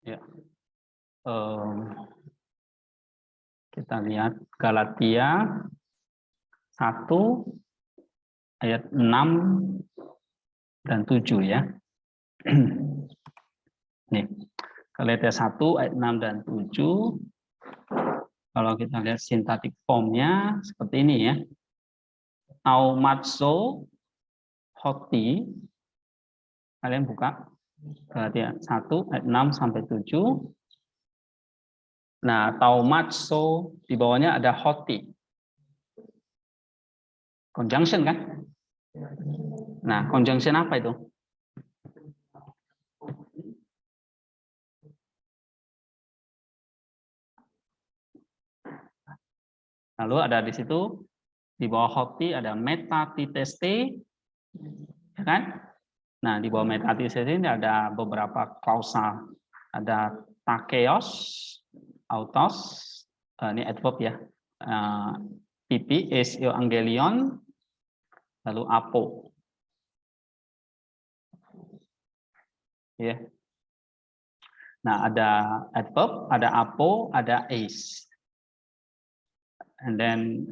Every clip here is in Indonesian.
Ya. Kita lihat Galatia 1 ayat 6 dan 7 ya. Nih, Galatia 1 ayat 6 dan 7. Kalau kita lihat sintaktik formnya seperti ini ya. Taumatso hoti. Kalian buka Galatia 1 ayat 6 sampai 7. Nah, taumatso di bawahnya ada hoti. Conjunction kan? Nah, conjunction apa itu? Lalu ada di situ di bawah hoti ada metatiteste, ya kan? Nah, di bawah metatiteste ini ada beberapa klausa. Ada takeos, autos, ini adverb ya. Pipi, es evangelion, lalu apo. Ya. Nah, ada adverb, ada apo, ada es. And then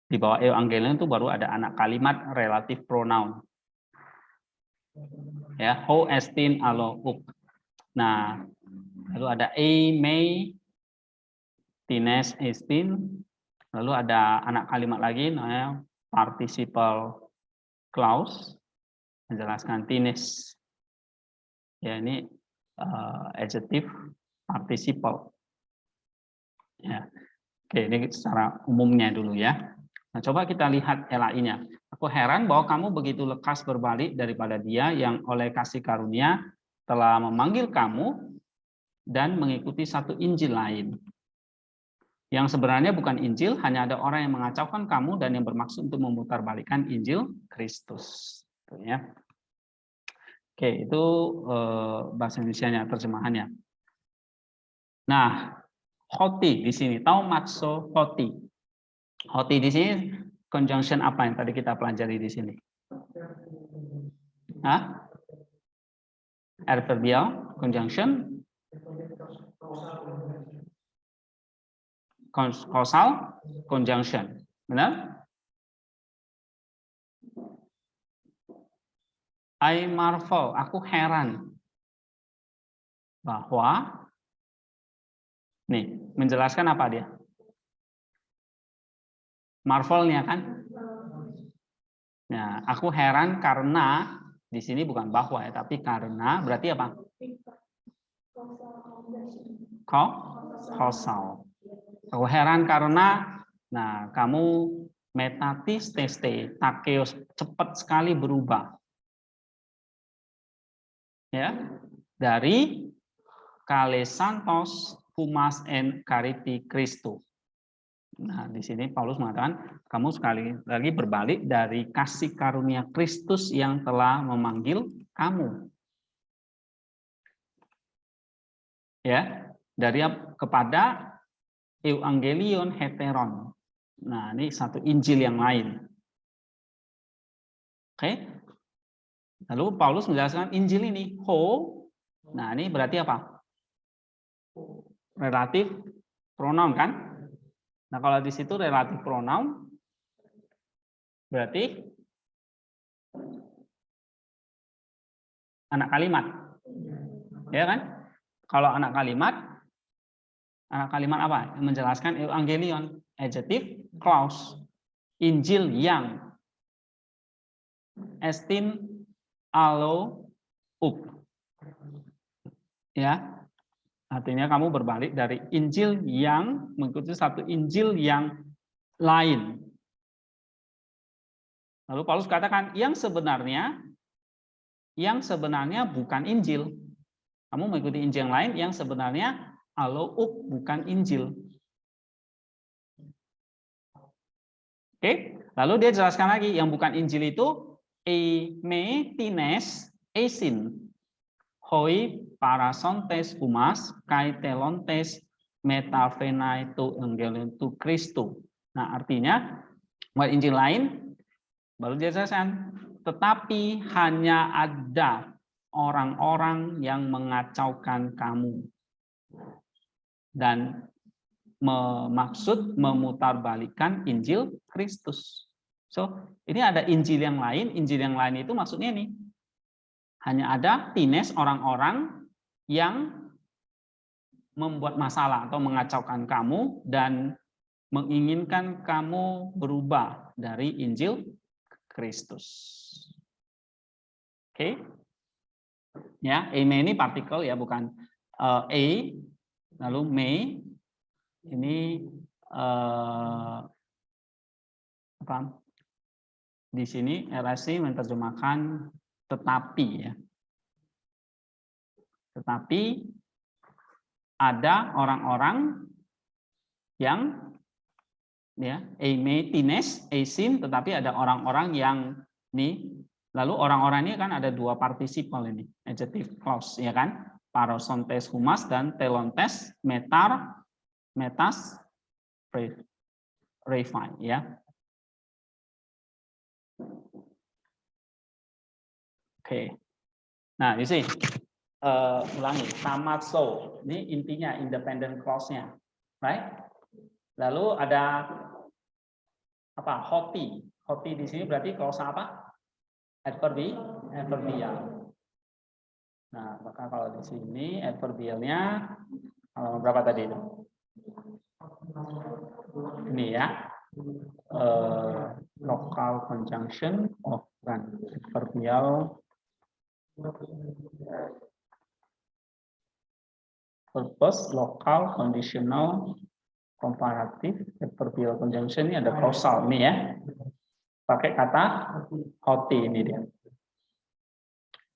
di bawah evangelion itu baru ada anak kalimat relatif pronoun. Ya, ho estin alo up. Nah, lalu ada me tines estin, lalu ada anak kalimat lagi namanya participle clause menjelaskan tines. Ya, ini adjective participle. Ya. Oke, ini secara umumnya dulu ya. Nah, coba kita lihat LAI-nya. Aku heran bahwa kamu begitu lekas berbalik daripada dia yang oleh kasih karunia telah memanggil kamu dan mengikuti satu Injil lain. Yang sebenarnya bukan Injil, hanya ada orang yang mengacaukan kamu dan yang bermaksud untuk memutarbalikkan Injil Kristus. Ya. Oke, itu bahasa Indonesianya, terjemahannya. Nah, hoti di sini, taumatso hoti. Hoti di sini conjunction apa yang tadi kita pelajari di sini? Hah? Adverbial conjunction, causal conjunction, benar? I marvel, aku heran bahwa, nih, menjelaskan apa dia? Marvelnya kan? Nah, aku heran karena di sini bukan bahwa ya, tapi karena berarti apa? Causal. Aku heran karena, nah, kamu metatis teste, takeos, cepat sekali berubah. Ya, dari kale santos humas en kariti Christo. Nah, di sini Paulus mengatakan kamu sekali lagi berbalik dari kasih karunia Kristus yang telah memanggil kamu. Ya, dari kepada evangelion heteron. Nah, ini satu Injil yang lain. Oke. Lalu Paulus menjelaskan Injil ini ho. Nah, ini berarti apa? Relatif pronoun kan? Nah, kalau di situ relatif pronoun berarti anak kalimat. Ya kan? Kalau anak kalimat apa? Menjelaskan evangelion, adjective clause. Injil yang estin alo up. Ya. Artinya kamu berbalik dari Injil yang mengikuti satu Injil yang lain. Lalu Paulus katakan yang sebenarnya bukan Injil. Kamu mengikuti Injil yang lain yang sebenarnya alouk bukan Injil. Oke, lalu dia jelaskan lagi yang bukan Injil itu emetines esin hoi parasontes humas kaitelontes metafenai tu evangelion tu Christo. Nah, artinya buat Injil lain baru dia jelaskan, tetapi hanya ada orang-orang yang mengacaukan kamu dan maksud memutarbalikkan Injil Kristus. So, ini ada Injil yang lain. Injil yang lain itu maksudnya nih, hanya ada tines orang-orang yang membuat masalah atau mengacaukan kamu dan menginginkan kamu berubah dari Injil Kristus. Oke. Ya, amen ini partikel ya, bukan a, lalu may ini apa? Di sini RSC menerjemahkan tetapi ya. Tetapi ada orang-orang yang ya, tines, asin, tetapi ada orang-orang yang nih, lalu orang-orang ini kan ada dua partisipal ini, adjective clause ya kan, parosontes humas dan telontes metas refine ya. Oke. Nah, you see, ulangi, tamaso, ini intinya independent clause-nya, right? Lalu ada apa? Hoti. Hoti di sini berarti klausa apa? Adverbial. Nah, maka kalau di sini adverbialnya berapa tadi itu? Ini ya. Local conjunction, bukan adverbial. Purpose, local, conditional, comparative, adverbial conjunction ini ada causal ini ya. Pakai kata hoti ini dia.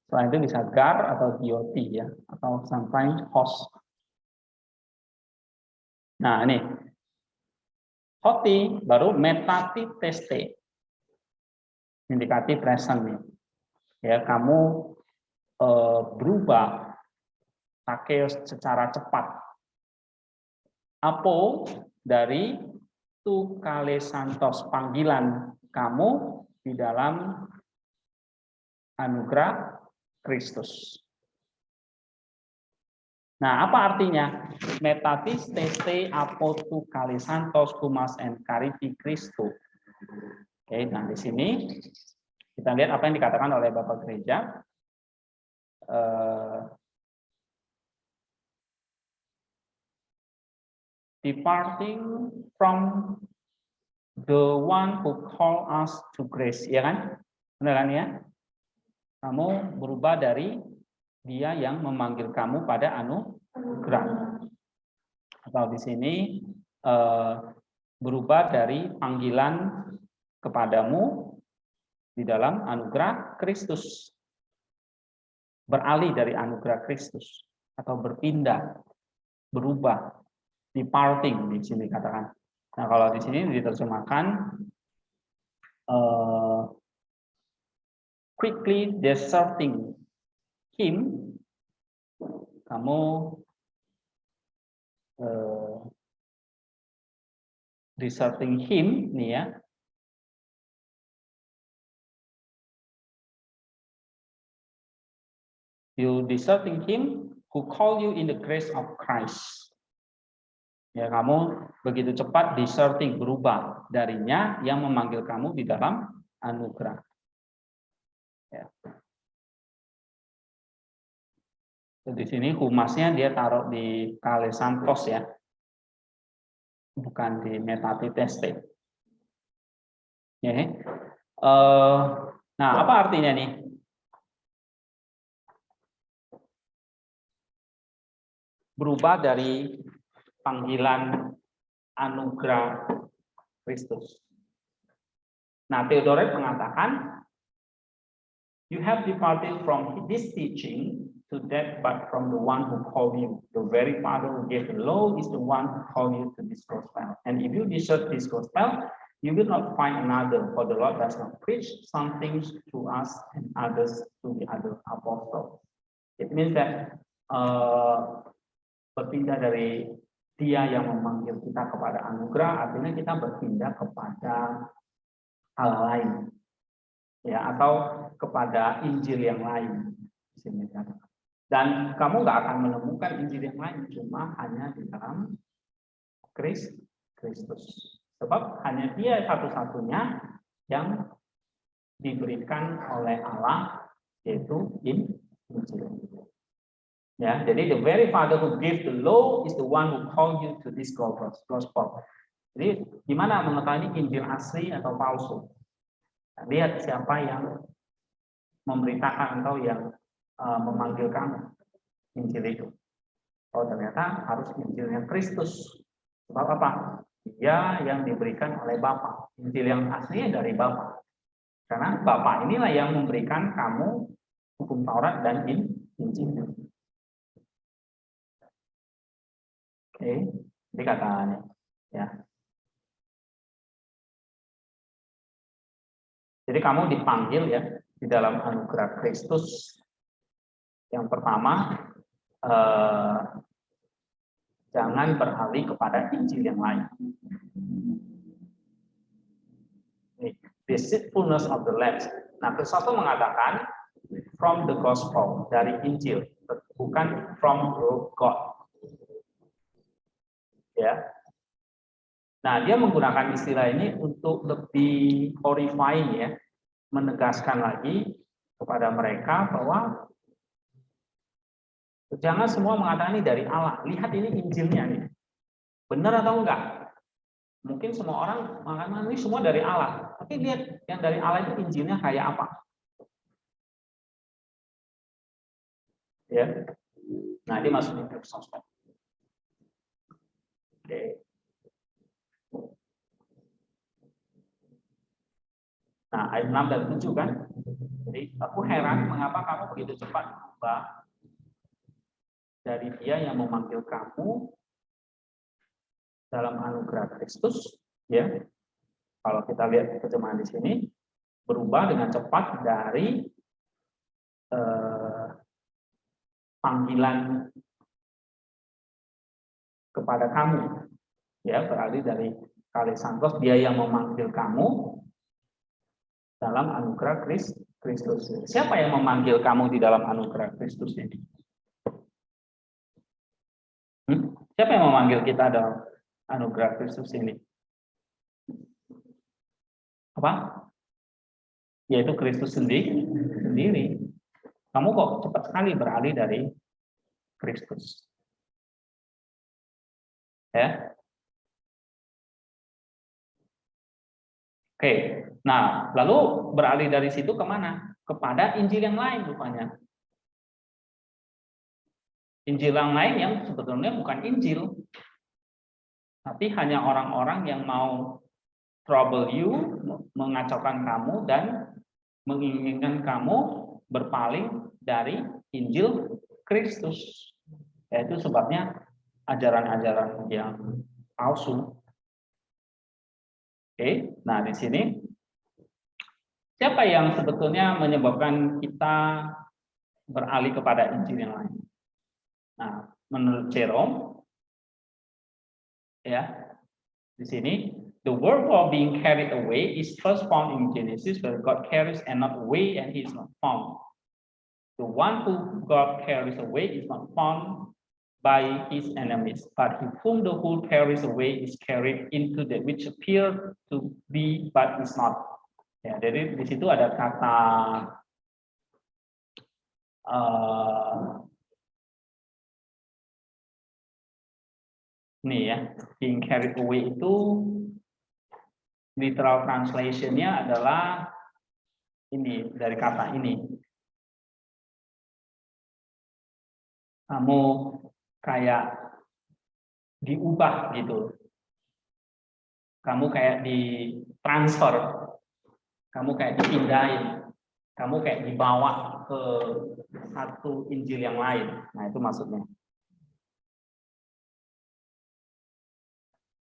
Selain itu bisa gar atau dot ya, atau sometimes host. Nah ini hoti baru metati teste, indikatif present nih. Ya kamu berubah pakai secara cepat. Apo dari tu kale santos, panggilan kamu di dalam anugerah Kristus. Nah, apa artinya? Metatis teste apo tu kale santos humas en caripi Christo. Oke, nah di sini kita lihat apa yang dikatakan oleh Bapak Gereja. Departing from the one who call us to grace, ya kan? Benar kan ya? Kamu berubah dari dia yang memanggil kamu pada anugerah. Atau di sini berubah dari panggilan kepadamu di dalam anugerah Kristus. Beralih dari anugerah Kristus atau berpindah, berubah, departing di sini katakan. Nah, kalau di sini diterjemahkan quickly deserting him, kamu deserting him nih ya. You deserting him who call you in the grace of Christ. Ya, kamu begitu cepat deserting, berubah darinya yang memanggil kamu di dalam anugerah. Ya. Di sini humasnya dia taruh di kale santos ya, bukan di metati teste. Ya. Nah, apa artinya nih? Berubah dari panggilan anugerah Kristus. Nah, Theodoret mengatakan, you have departed from this teaching to that, but from the one who called you. The very Father who gave the law is the one who called you to this gospel. And if you desert this gospel, you will not find another, for the Lord does not preach some things to us and others to the other apostles. It means that berpindah dari dia yang memanggil kita kepada anugerah, artinya kita berpindah kepada hal lain, ya, atau kepada Injil yang lain. sini kan. Dan kamu nggak akan menemukan Injil yang lain, cuma hanya di dalam Kristus. Sebab hanya Dia satu-satunya yang diberikan oleh Allah, yaitu Injil. Ya, jadi the very Father who gave the law is the one who called you to this gospel. Jadi gimana mengetahui Injil asli atau palsu? Lihat siapa yang memberitakan atau yang memanggil kamu Injil itu. Oh, ternyata harus Injilnya Kristus. Sebab apa? Dia yang diberikan oleh Bapa. Injil yang aslinya dari Bapa. Karena Bapa inilah yang memberikan kamu hukum Taurat dan Injil. Oke, jadi katanya ya. Jadi kamu dipanggil ya di dalam anugerah Kristus. Yang pertama, jangan beralih kepada Injil yang lain. Deceitfulness of the lips. Nah, Kristus mengatakan from the gospel, dari Injil, bukan from God. Ya. Nah, dia menggunakan istilah ini untuk lebih horrifying ya, menegaskan lagi kepada mereka bahwa jangan semua mengatakan ini dari Allah. Lihat ini Injilnya nih. Benar atau enggak? Mungkin semua orang mengatakan ini semua dari Allah. Tapi lihat yang dari Allah itu Injilnya kayak apa? Ya. Nah, ini masuk di Kristus. Oke. Nah, ayat 6 dan 7 kan. Jadi, aku heran mengapa kamu begitu cepat berubah dari Dia yang memanggil kamu dalam anugerah Kristus, ya. Kalau kita lihat terjemahan di sini, berubah dengan cepat dari panggilan kepada kamu, ya, beralih dari Kalesantos, Dia yang memanggil kamu dalam anugerah Kristus. Siapa yang memanggil kamu di dalam anugerah Kristus ini? Siapa yang memanggil kita dalam anugerah Kristus ini? Apa? Yaitu Kristus sendiri. Kamu kok cepat sekali beralih dari Kristus? Ya. Oke, nah lalu beralih dari situ kemana? Kepada Injil yang lain rupanya. Injil yang lain yang sebetulnya bukan Injil, tapi hanya orang-orang yang mau trouble you, mengacaukan kamu dan menginginkan kamu berpaling dari Injil Kristus. Yaitu sebabnya ajaran-ajaran yang palsu. Oke, nah di sini siapa yang sebetulnya menyebabkan kita beralih kepada Injil yang lain? Nah, menurut Jerome, ya, di sini the word for being carried away is first found in Genesis, where God carries and not away, and He is not found. The one who God carries away is not found by His enemies, but whom the who carries away is carried into that which appear to be but is not. Ya, jadi di situ ada kata nih ya, being carried away itu literal translation-nya adalah ini, dari kata ini. Kamu kayak diubah gitu. Kamu kayak ditransfer. Kamu kayak dipindahin. Kamu kayak dibawa ke satu Injil yang lain. Nah, itu maksudnya.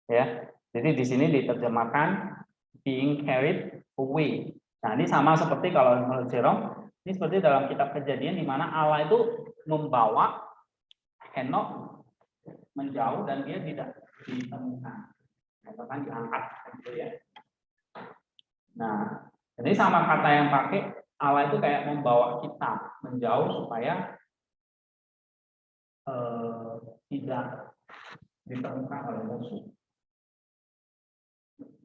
Ya. Jadi di sini diterjemahkan being carried away. Nah, ini sama seperti kalau menurut Jerome, ini seperti dalam kitab Kejadian di mana Allah itu membawa Henokh menjauh dan dia tidak ditemukan. Bahkan diangkat gitu ya. Nah, ini sama kata yang pakai Allah itu kayak membawa kita menjauh supaya tidak ditemukan oleh musuh.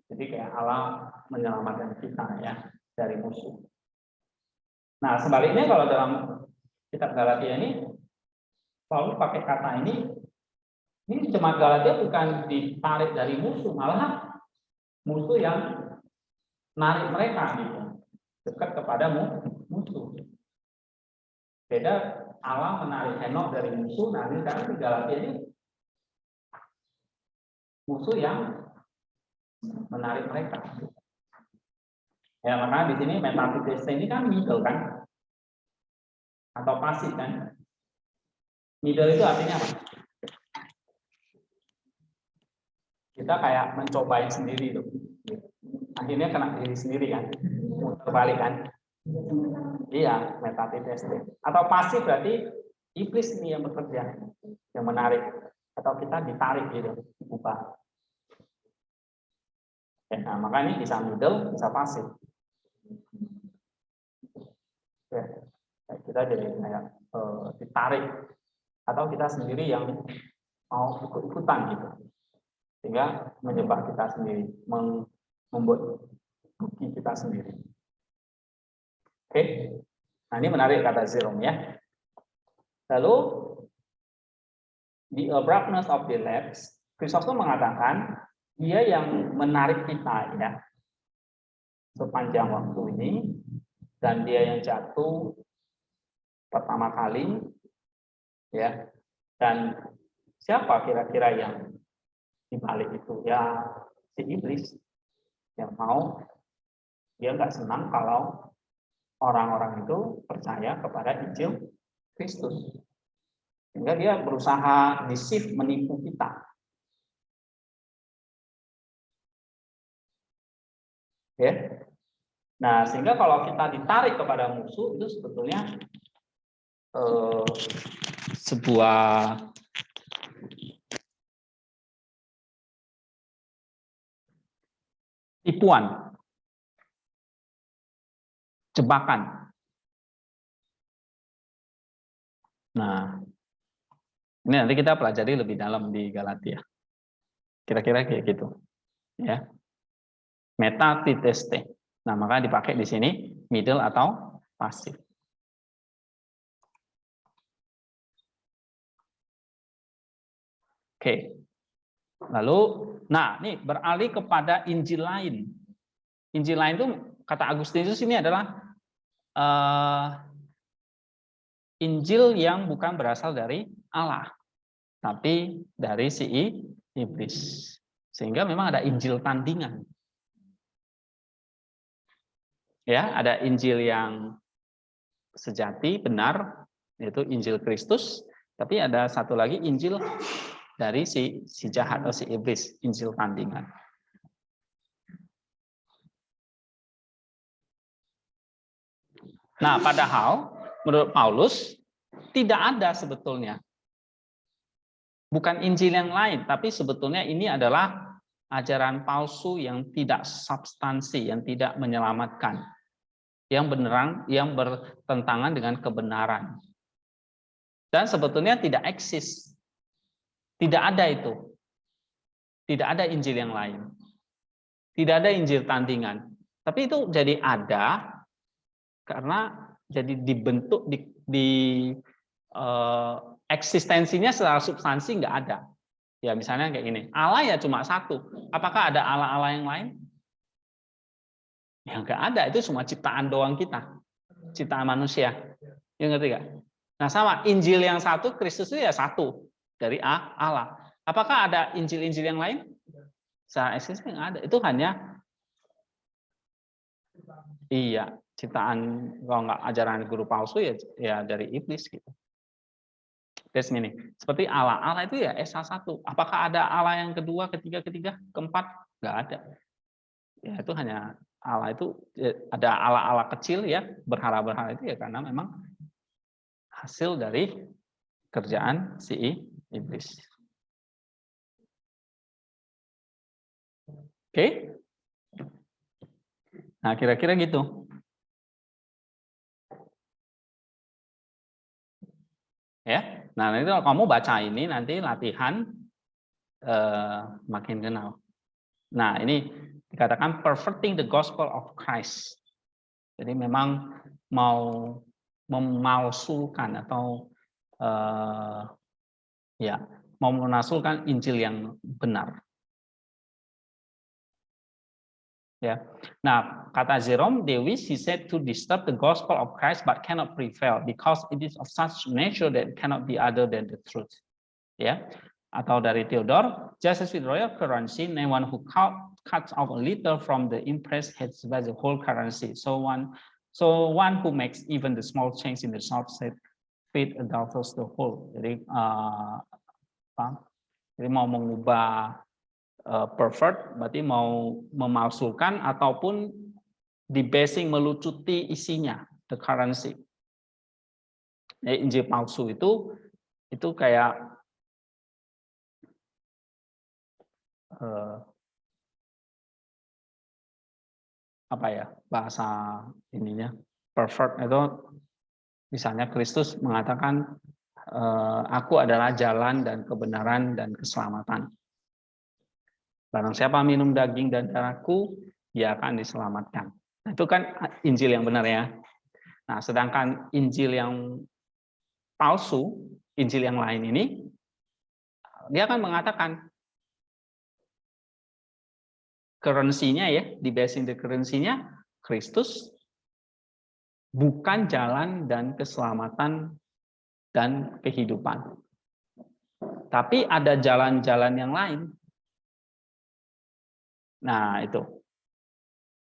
Jadi kayak Allah menyelamatkan kita ya dari musuh. Nah, sebaliknya kalau dalam kitab Galatia ini Paulus pakai kata ini jemaat Galatia bukan ditarik dari musuh, malah musuh yang narik mereka gitu, dekat kepada musuh. Beda Allah menarik Henok dari musuh, nanti sekarang di Galatia ini musuh yang menarik mereka. Ya makanya di sini metafisik ini kan middle kan, atau pasif kan. Middle itu artinya apa? Kita kayak mencobain sendiri tuh. Akhirnya kena diri sendiri kan, terbalik kan. Iya, metafisik. Atau pasif berarti iblis ini yang bekerja, yang menarik, atau kita ditarik gitu, diubah. Ya, nah, makanya bisa middle, bisa pasif. Ya, kita jadi kayak ditarik, atau kita sendiri yang mau ikut-ikutan gitu, sehingga menyebab kita sendiri, membuat bukti kita sendiri. Oke, nah ini menarik kata Jerome ya. Lalu the abruptness of the lapse, Chrysostom mengatakan dia yang menarik kita ya sepanjang waktu ini, dan dia yang jatuh pertama kali ya. Dan siapa kira-kira yang dibalik itu? Ya si iblis yang mau, dia nggak senang kalau orang-orang itu percaya kepada Injil Kristus, sehingga dia berusaha deceive, menipu kita. Ya. Nah, sehingga kalau kita ditarik kepada musuh itu sebetulnya sebuah tipuan, jebakan. Nah, ini nanti kita pelajari lebih dalam di Galatia. Kira-kira kayak gitu, ya. Metatiteste. Nah, maka dipakai di sini middle atau pasif. Oke. Lalu, nah, ini beralih kepada Injil lain. Injil lain itu kata Agustinus ini adalah Injil yang bukan berasal dari Allah, tapi dari si iblis. Sehingga memang ada Injil tandingan. Ya, ada Injil yang sejati, benar, yaitu Injil Kristus, tapi ada satu lagi Injil dari si jahat atau si iblis, Injil tandingan. Nah, padahal menurut Paulus tidak ada sebetulnya. Bukan Injil yang lain, tapi sebetulnya ini adalah ajaran palsu yang tidak substansi, yang tidak menyelamatkan, yang beneran, yang bertentangan dengan kebenaran. Dan sebetulnya tidak eksis. Tidak ada itu. Tidak ada Injil yang lain. Tidak ada Injil tandingan. Tapi itu jadi ada karena jadi dibentuk eksistensinya secara substansi nggak ada. Ya misalnya kayak gini, Allah ya cuma satu. Apakah ada Allah-Allah yang lain? Ya nggak ada, itu cuma ciptaan doang kita. Ciptaan manusia. Ya ngerti nggak? Nah sama, Injil yang satu, Kristus itu ya satu. Dari Allah. Apakah ada Injil-Injil yang lain? Secara eksistensi nggak ada. Itu hanya iya, ciptaan, kalau nggak ajaran guru palsu ya dari iblis gitu. Terus ini, seperti Allah. Allah itu ya Esa satu. Apakah ada Allah yang kedua, ketiga, keempat? Nggak ada. Ya itu hanya Allah itu ada Allah-Allah kecil ya, berhala-berhala itu ya karena memang hasil dari kerjaan si iblis. Oke? Nah, kira-kira gitu. Ya, nah itu kalau kamu baca ini nanti latihan makin kenal. Nah ini dikatakan perverting the gospel of Christ. Jadi memang mau memalsukan atau ya mau menasulkan Injil yang benar. Ya. Nah, kata Jerome, they wish, he said, to disturb the gospel of Christ but cannot prevail because it is of such nature that it cannot be other than the truth. Ya. Atau dari Theodore, just as with royal currency, anyone who cuts off a little from the impress has by the whole currency. So one who makes even the small change in the short set fit adulters the whole. Jadi jadi mau mengubah pervert berarti mau memalsukan ataupun debasing, melucuti isinya, the currency. Injil palsu itu kayak apa ya bahasa ininya, pervert itu misalnya Kristus mengatakan aku adalah jalan dan kebenaran dan keselamatan. Barang siapa minum daging dan darahku, dia akan diselamatkan. Nah, itu kan Injil yang benar ya. Nah, sedangkan Injil yang palsu, Injil yang lain ini, dia akan mengatakan currency-nya ya, debasing the currency-nya, Kristus bukan jalan dan keselamatan dan kehidupan. Tapi ada jalan-jalan yang lain. Nah, itu.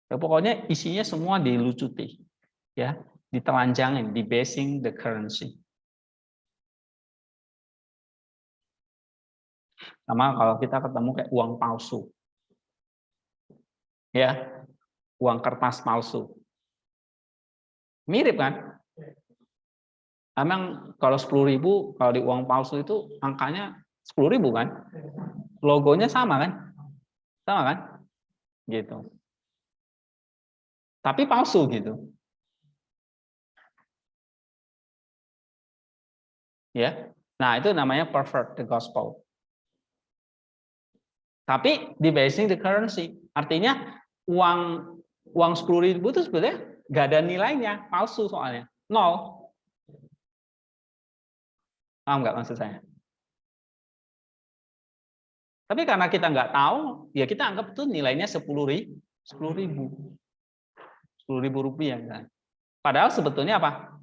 Ya, pokoknya isinya semua dilucuti. Ya, ditelanjangin, debasing the currency. Sama kalau kita ketemu kayak uang palsu. Ya, uang kertas palsu. Mirip kan? Emang kalau 10.000 kalau di uang palsu itu angkanya 10.000 kan? Logonya sama kan? Sama kan? Gitu. Tapi palsu gitu. Ya. Nah, itu namanya pervert the gospel. Tapi debasing the currency. Artinya uang 10.000 itu sebenarnya nggak ada nilainya, palsu soalnya. Nol. Paham nggak maksud saya? Tapi karena kita nggak tahu, ya kita anggap itu nilainya 10.000. 10.000 rupiah. Padahal sebetulnya apa?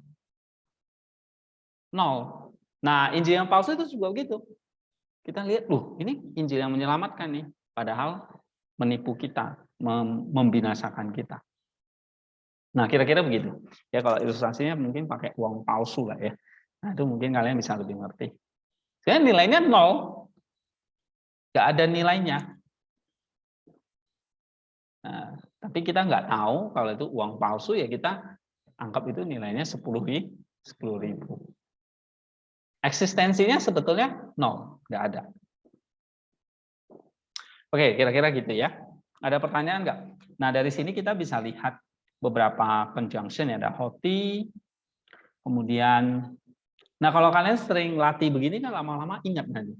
Nol. Nah, Injil yang palsu itu juga begitu. Kita lihat, ini Injil yang menyelamatkan nih. Padahal menipu kita, membinasakan kita. Nah, kira-kira begitu. Ya, kalau ilustrasinya mungkin pakai uang palsu lah ya. Nah, itu mungkin kalian bisa lebih ngerti. Sebenarnya nilainya nol. Nggak ada nilainya. Nah, tapi kita nggak tahu kalau itu uang palsu, ya kita anggap itu nilainya 10.000. Eksistensinya sebetulnya nol, nggak ada. Oke, kira-kira gitu ya. Ada pertanyaan nggak? Nah, dari sini kita bisa lihat beberapa conjunction ya. Ada hoti, kemudian, nah kalau kalian sering latih begini kan lama-lama ingat nanti.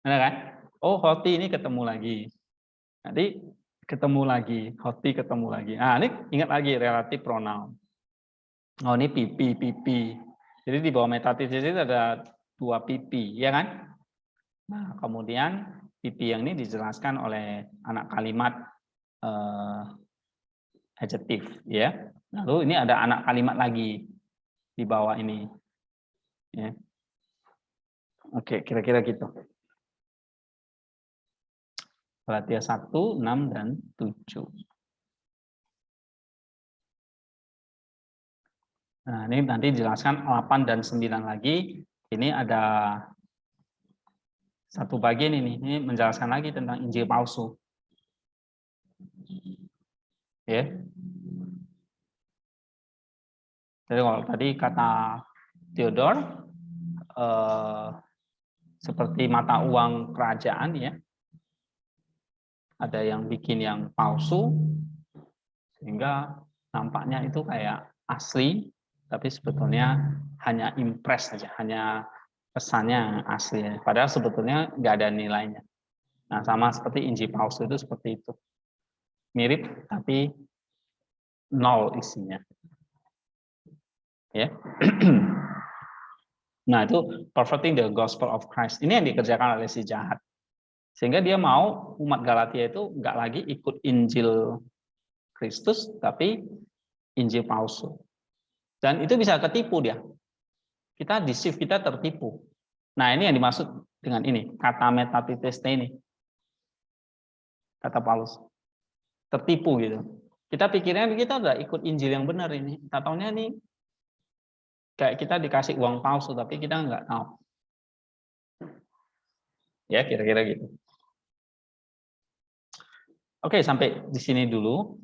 Ada kan? Oh, hoti ini ketemu lagi. Nanti ketemu lagi, hoti ketemu lagi. Nah, ini ingat lagi relatif pronoun. Oh, ini pipi. Jadi di bawah metathesis itu ada 2 pipi, ya kan? Nah, kemudian pipi yang ini dijelaskan oleh anak kalimat adjektif, ya. Lalu ini ada anak kalimat lagi di bawah ini. Ya. Oke, kira-kira gitu. Galatia 1, 6, dan 7. Nah, ini nanti dijelaskan 8 dan 9 lagi. Ini ada satu bagian ini menjelaskan lagi tentang Injil palsu. Ya. Jadi kalau tadi kata Theodore, seperti mata uang kerajaan ya, ada yang bikin yang palsu, sehingga nampaknya itu kayak asli, tapi sebetulnya hanya impress saja, hanya pesannya asli. Padahal sebetulnya nggak ada nilainya. Nah, sama seperti Injil palsu itu seperti itu. Mirip tapi nol isinya. Ya. Nah, itu perverting the gospel of Christ. Ini yang dikerjakan oleh si jahat. Sehingga dia mau umat Galatia itu nggak lagi ikut Injil Kristus, tapi Injil palsu. Dan itu bisa ketipu dia. Kita deceive, kita tertipu. Nah, ini yang dimaksud dengan ini, kata metatiteste ini. Kata Paulus. Tertipu gitu. Kita pikirnya kita udah ikut Injil yang benar ini. Kita tahunya ini kayak kita dikasih uang palsu, tapi kita nggak tahu. Ya, kira-kira gitu. Oke, sampai di sini dulu.